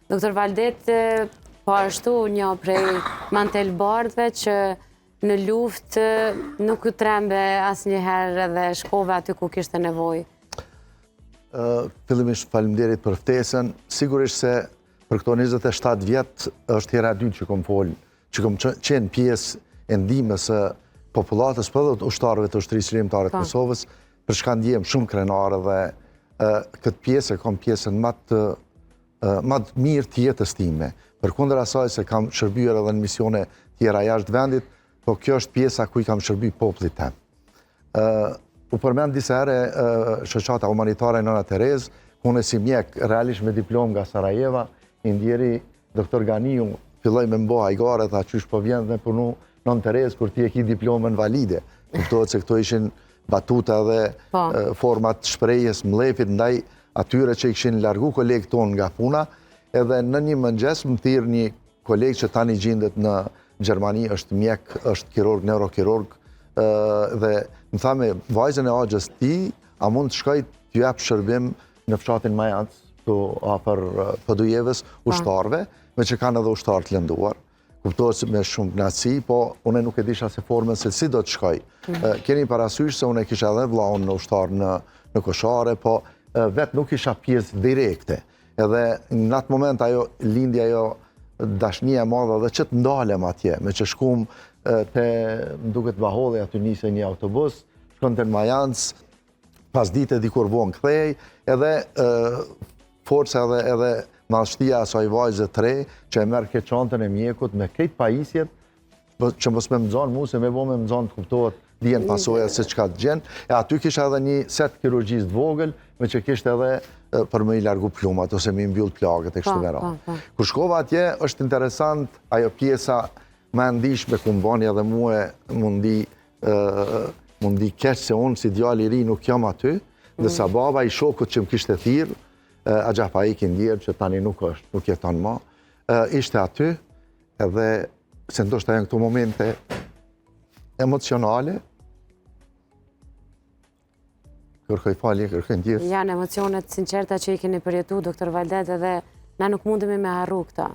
Doktor Valdet, po ashtu një prej mantelbardhve që në luftë nuk u trembe asnjëherë dhe shkove aty ku kishte nevojë. Fillimisht faleminderit për ftesën. Sigurisht se për këto 27 vjet është hera e dytë që kom folë, që kom qenë pjesë e ndihmës së popullatës, po edhe të ushtarëve të ushtrisë shërimtare të Kosovës, për çka ndjem shumë krenar dhe këtë pjesë kom pjesën më të mirë të jetës time. Përkundër asaj se kam shërbyer edhe në misione tjera jashtë vendit, po kjo është pjesa ku i kam shërby popullit tem. U përmend disa herë shoqata humanitare Nona Terez, unë si mjek realisht me diplomë nga Sarajeva, i ndjeri doktor Ganiu filloi me mbo hajgare, tha qysh po vjen dhe punu Nona Terez kur ti e ki diplomën valide. Kuptohet se këto ishin batuta dhe format shprehjes mlefit ndaj atyre që i kishin largu kolegë tonë nga puna, edhe në një mëngjes më thirr një kolegë që tani gjendet në Gjermani, është mjek, është kirurg, neurokirurg, dhe më tha me vajzën e axhës ti, a mund të shkoj t'ju jap shërbim në fshatin Majac, këtu afër Podujevës, ushtarëve, me që kanë edhe ushtarë të lënduar. Kuptohet me shumë kënaqësi, po unë nuk e disha se formën se si do të shkoj. Keni parasysh se unë e kisha edhe vllaun në ushtar në Koshare, po vetë nuk isha pjesë direkte. Edhe në atë moment ajo lindi ajo dashnia e madhe dhe që të ndalem atje, me që shkum te më duket Vaholli, aty nisi një autobus, shkon te Majanc, pas dite dikur vonë kthej, edhe forca edhe madhështia asaj vajze të re, që e merr këtë çantën e mjekut me këtë pajisjet, që mos me mëzon mu, se me vo me mëzon të kuptohet dijen pasoja se çka të gjen. E aty kisha edhe një set kirurgjisë të vogël, me që kishte edhe për më i largu plumat, ose më i mbyll plagët e kështu me radhë. Kur shkova atje, është interesant ajo pjesa më e ndihshme ku mbani edhe mua mundi keq se unë si djalë i ri nuk jam aty, dhe sa baba i shokut që më kishte thirr, Axha Paik i ndjerë, që tani nuk jeton më, ishte aty, edhe se ndoshta janë këto momente emocionale, kërkoj falje, kërkoj ndjesë. Janë emocionet sinqerta që i keni përjetu, doktor Valdet, edhe na nuk mundemi me harru këta.